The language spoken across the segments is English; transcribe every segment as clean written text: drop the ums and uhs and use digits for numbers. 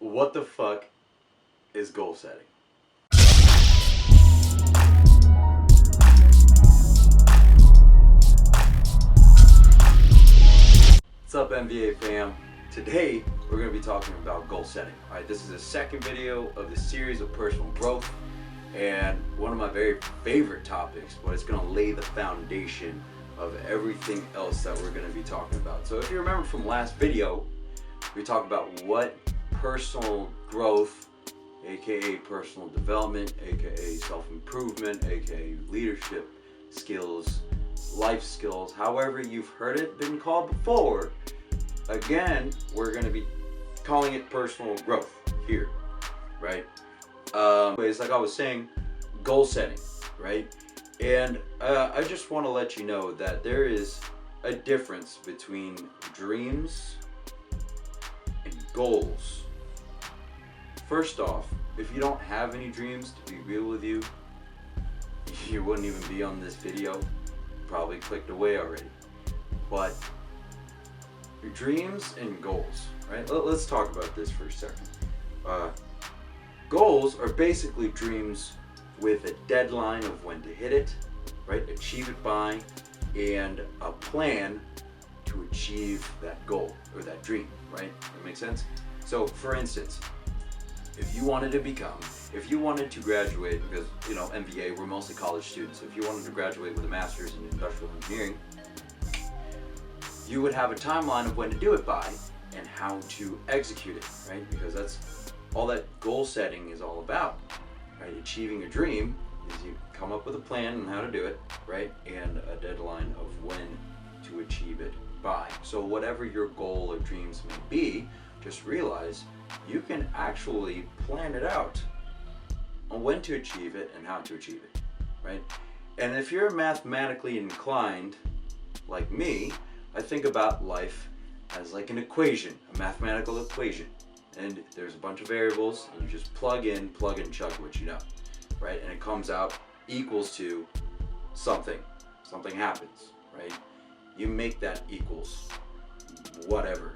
What the fuck is goal setting? What's up, MVA FAM? Today we're going to be talking about goal setting. Alright, this is the second video of the series of personal growth and one of my very favorite topics, but it's going to lay the foundation of everything else that we're going to be talking about. So if you remember from last video, we talked about what personal growth, aka personal development, aka self-improvement, aka leadership skills, life skills, however you've heard it been called before. Again, we're going to be calling it personal growth here, right? Anyways, like I was saying, goal setting, right? And I just want to let you know that there is a difference between dreams and goals. First off, if you don't have any dreams, to be real with you, you wouldn't even be on this video. Probably clicked away already. But your dreams and goals, right? Let's talk about this for a second. Goals are basically dreams with a deadline of when to hit it, right? Achieve it by, and a plan to achieve that goal or that dream, right? That makes sense? So, for instance, if you wanted to graduate, because, you know, MVA, we're mostly college students, so if you wanted to graduate with a master's in industrial engineering, you would have a timeline of when to do it by and how to execute it, right? Because that's all that goal setting is all about, right? Achieving a dream is you come up with a plan on how to do it, right? And a deadline of when to achieve it by. So whatever your goal or dreams may be, just realize you can actually plan it out on when to achieve it and how to achieve it, right? And if you're mathematically inclined, like me, I think about life as like an equation, a mathematical equation. And there's a bunch of variables, and you just plug and chug what you know, right? And it comes out equals to something. Something happens, right? You make that equals whatever.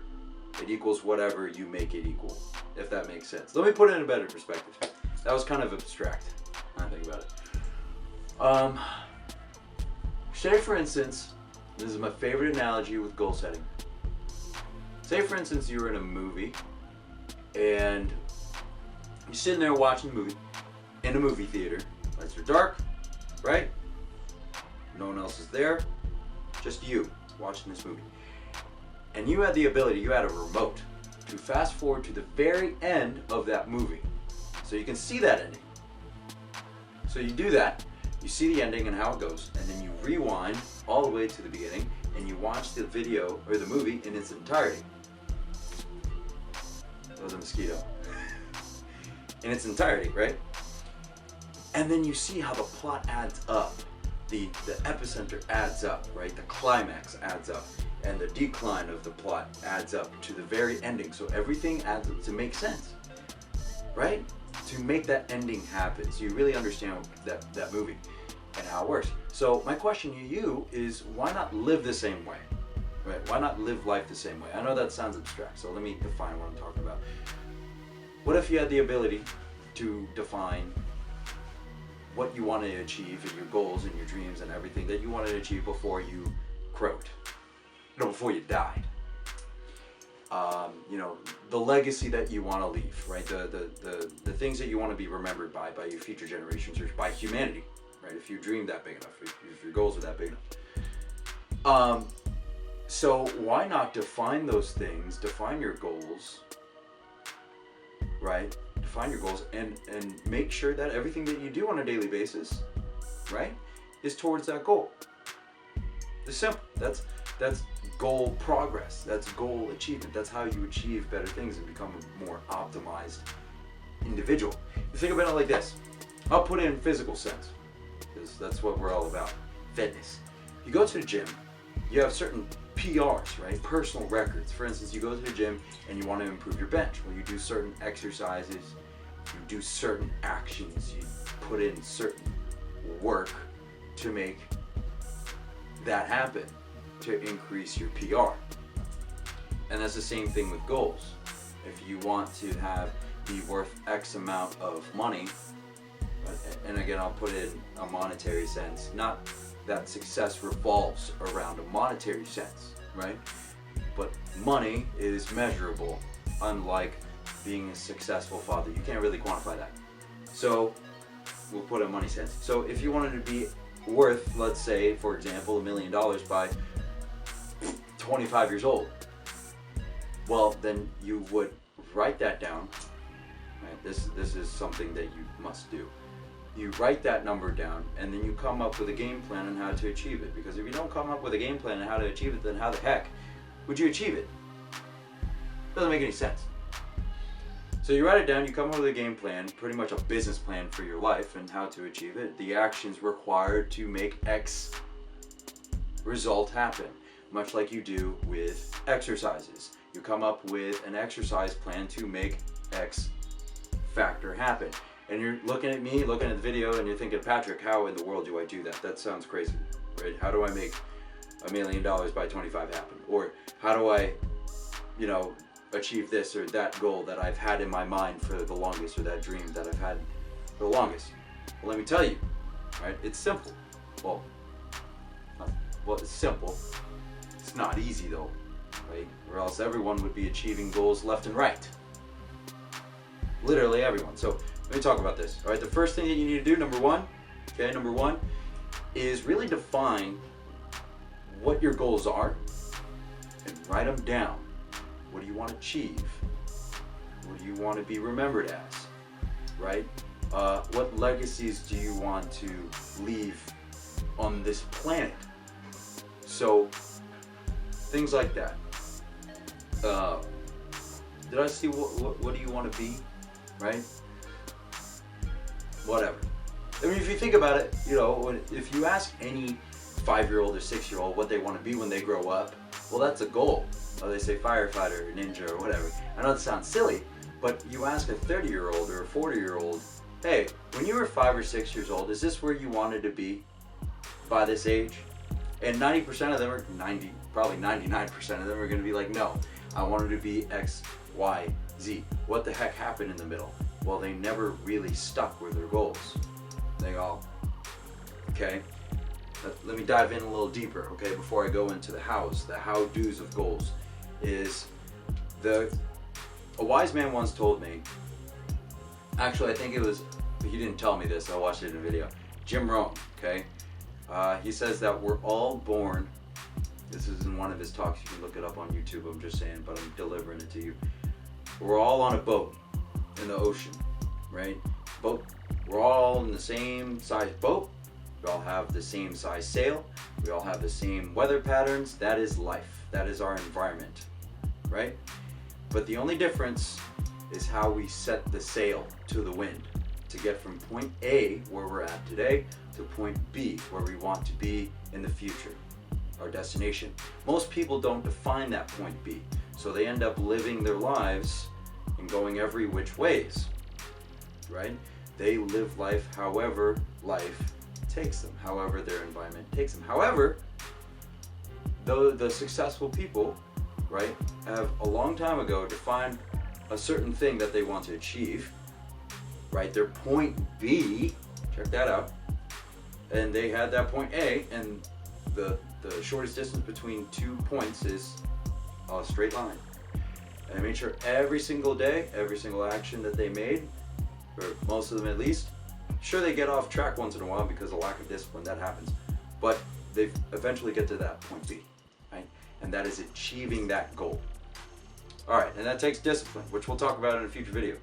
It equals whatever you make it equal, if that makes sense. Let me put it in a better perspective. That was kind of abstract when I think about it. Say for instance, this is my favorite analogy with goal setting. Say for instance you were in a movie and you're sitting there watching a movie in a movie theater. Lights are dark, right? No one else is there, just you watching this movie. And you had the ability, you had a remote to fast forward to the very end of that movie. So you can see that ending. So you do that, you see the ending and how it goes, and then you rewind all the way to the beginning and you watch the video or the movie in its entirety. That was a mosquito. In its entirety, right? And then you see how the plot adds up. The epicenter adds up, right? The climax adds up. And the decline of the plot adds up to the very ending. So everything adds up to make sense, right? To make that ending happen. So you really understand that movie and how it works. So my question to you is, why not live the same way, right? Why not live life the same way? I know that sounds abstract, so let me define what I'm talking about. What if you had the ability to define what you wanted to achieve and your goals and your dreams and everything that you wanted to achieve before you croaked? You know, before you died. You know, the legacy that you want to leave, right? The things that you want to be remembered by your future generations or by humanity, right? If you dream that big enough, if your goals are that big enough. So why not define those things, define your goals, right? Define your goals and make sure that everything that you do on a daily basis, right, is towards that goal. It's simple. That's goal progress. That's goal achievement. That's how you achieve better things and become a more optimized individual. You think about it like this. I'll put it in physical sense, because that's what we're all about. Fitness. You go to the gym, you have certain PRs, right? Personal records. For instance, you go to the gym and you want to improve your bench. Well, you do certain exercises, you do certain actions, you put in certain work to make that happen, to increase your PR. And that's the same thing with goals. if you want to be worth X amount of money, and again, I'll put it in a monetary sense, not that success revolves around a monetary sense, right? But money is measurable, unlike being a successful father. You can't really quantify that. So we'll put a money sense. So if you wanted to be worth, let's say, for example, $1 million by 25 years old, well, then you would write that down. Right? This is something that you must do. You write that number down, and then you come up with a game plan on how to achieve it. Because if you don't come up with a game plan on how to achieve it, then how the heck would you achieve it? Doesn't make any sense. So you write it down, you come up with a game plan, pretty much a business plan for your life and how to achieve it, the actions required to make X result happen, much like you do with exercises. You come up with an exercise plan to make X factor happen. And you're looking at me, looking at the video, and you're thinking, Patrick, how in the world do I do that? That sounds crazy, right? How do I make $1 million by 25 happen? Or how do I, achieve this or that goal that I've had in my mind for the longest, or that dream that I've had for the longest? Well, let me tell you, right? It's simple. Well, it's simple. It's not easy though, right? Or else everyone would be achieving goals left and right. Literally everyone. So let me talk about this. All right, the first thing that you need to do, number one, is really define what your goals are and write them down. What do you want to achieve? What do you want to be remembered as? Right? What legacies do you want to leave on this planet? So, things like that. Did I see what do you want to be? Right? Whatever. I mean, if you think about it, if you ask any 5-year-old or 6-year-old what they want to be when they grow up, well, that's a goal. Or they say firefighter or ninja or whatever. I know it sounds silly, but you ask a 30-year-old or a 40-year-old, hey, when you were 5 or 6 years old, is this where you wanted to be by this age? And 90% of them probably 99% of them are going to be like, no, I wanted to be X, Y, Z. What the heck happened in the middle? Well, they never really stuck with their goals. They all, okay? Let me dive in a little deeper, okay, before I go into the how-dos of goals. A wise man once told me, actually I think he didn't tell me this, I watched it in a video, Jim Rohn, okay? He says that we're all born, this is in one of his talks, you can look it up on YouTube, I'm just saying, but I'm delivering it to you. We're all on a boat in the ocean, right? We're all in the same size boat. We all have the same size sail. We all have the same weather patterns. That is life. That is our environment, right? But the only difference is how we set the sail to the wind to get from point A, where we're at today, to point B, where we want to be in the future, our destination. Most people don't define that point B, so they end up living their lives and going every which ways, right? They live life however life takes them, however their environment takes them. However, the successful people, right, have a long time ago defined a certain thing that they want to achieve, right? Their point B, check that out, and they had that point A, and the shortest distance between 2 points is a straight line. And I made sure every single day, every single action that they made, or most of them at least, sure they get off track once in a while because of lack of discipline, that happens, but they eventually get to that point B, right? And that is achieving that goal. All right, and that takes discipline, which we'll talk about in a future video,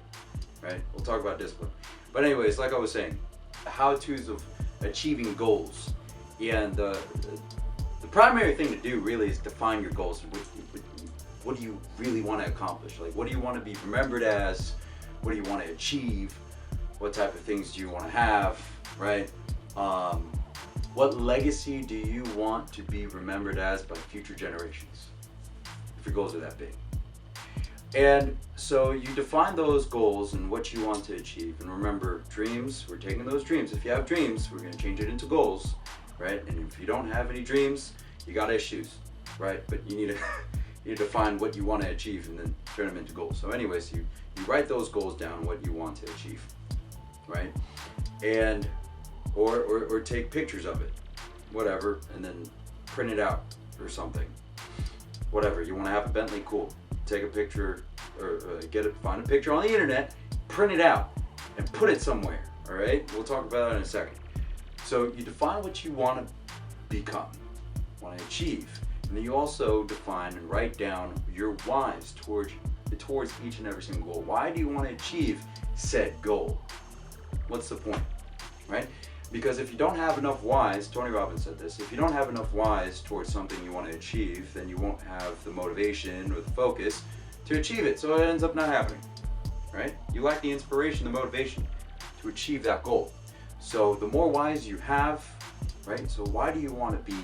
right? We'll talk about discipline. But anyways, like I was saying, how-tos of achieving goals. And the primary thing to do really is define your goals. What do you really want to accomplish? Like, what do you want to be remembered as? What do you want to achieve? What type of things do you want to have, right? What legacy do you want to be remembered as by future generations? If your goals are that big. And so you define those goals and what you want to achieve. And remember, dreams, we're taking those dreams. If you have dreams, we're going to change it into goals, right? And if you don't have any dreams, you got issues, right? But you you define what you want to achieve and then turn them into goals. So anyways, you write those goals down, what you want to achieve, right? And or take pictures of it, whatever, and then print it out or something. Whatever, you want to have a Bentley, cool. Take a picture or find a picture on the internet, print it out, and put it somewhere, all right? We'll talk about that in a second. So you define what you want to become, want to achieve, and then you also define and write down your whys towards each and every single goal. Why do you want to achieve said goal? What's the point, right? Because if you don't have enough whys, Tony Robbins said this, if you don't have enough whys towards something you want to achieve, then you won't have the motivation or the focus to achieve it. So it ends up not happening, right? You lack the inspiration, the motivation to achieve that goal. So the more whys you have, right? So why do you want to be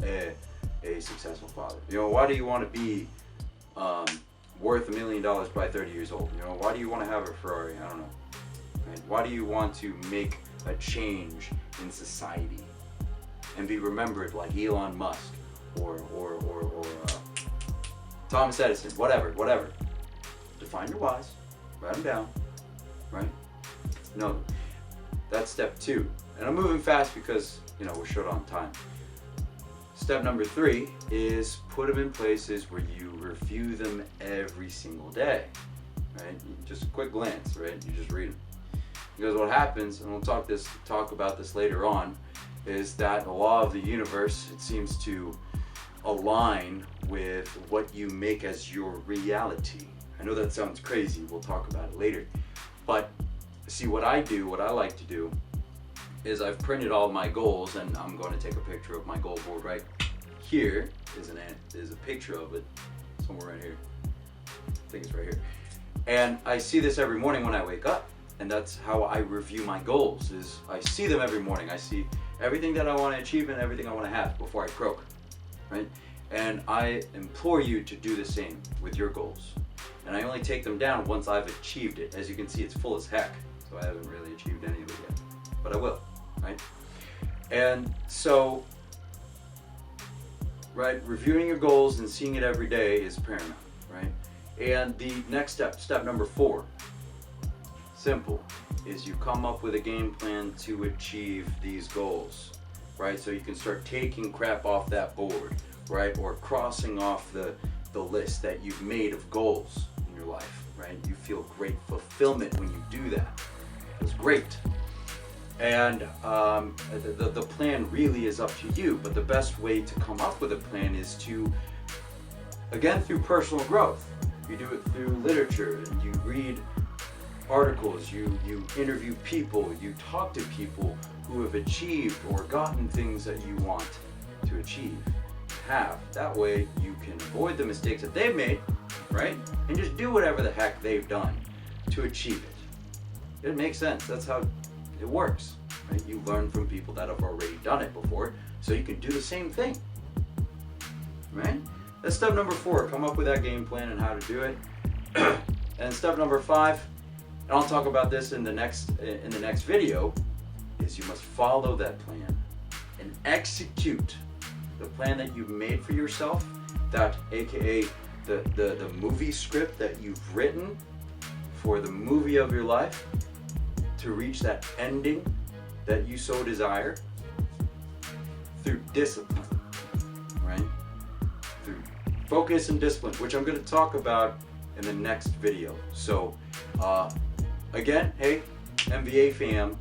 a successful father? You know, why do you want to be worth $1 million by 30 years old? You know, why do you want to have a Ferrari? I don't know. Right? Why do you want to make a change in society and be remembered like Elon Musk or Thomas Edison, whatever. Define your whys, write them down, right? No, that's step 2. And I'm moving fast because, you know, we're short on time. Step number 3 is put them in places where you review them every single day, right? Just a quick glance, right? You just read them. Because what happens, and we'll talk about this later on, is that the law of the universe, it seems to align with what you make as your reality. I know that sounds crazy, we'll talk about it later. But see, what I like to do, is I've printed all my goals, and I'm going to take a picture of my goal board right here. There's a picture of it somewhere right here. I think it's right here. And I see this every morning when I wake up. And that's how I review my goals, is I see them every morning. I see everything that I want to achieve and everything I want to have before I croak, right? And I implore you to do the same with your goals. And I only take them down once I've achieved it. As you can see, it's full as heck, so I haven't really achieved any of it yet, but I will, right? And so, right, reviewing your goals and seeing it every day is paramount, right? And the next step number 4, simple, is you come up with a game plan to achieve these goals, right? So you can start taking crap off that board, right? Or crossing off the list that you've made of goals in your life, right? You feel great fulfillment when you do that. It's great. And the plan really is up to you, but the best way to come up with a plan is to, again, through personal growth. You do it through literature, and you read articles, you interview people, you talk to people who have achieved or gotten things that you want to achieve, have. That way you can avoid the mistakes that they've made, right? And just do whatever the heck they've done to achieve it. It makes sense. That's how it works, right? You learn from people that have already done it before, so you can do the same thing, right? That's step number 4. Come up with that game plan and how to do it. And step number 5, and I'll talk about this in the next video, is you must follow that plan and execute the plan that you've made for yourself, that aka the movie script that you've written for the movie of your life, to reach that ending that you so desire, through discipline, right? Through focus and discipline, which I'm going to talk about in the next video. So again, hey, MVA FAM,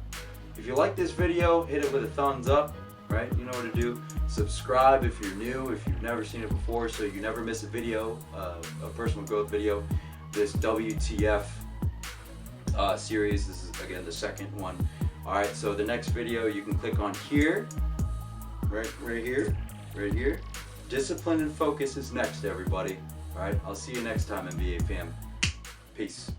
if you like this video, hit it with a thumbs up, right? You know what to do. Subscribe if you're new, if you've never seen it before, so you never miss a video, a personal growth video. This WTF series, this is again the second one. All right, so the next video you can click on here, right here. Discipline and focus is next, everybody. All right, I'll see you next time, MVA FAM. Peace.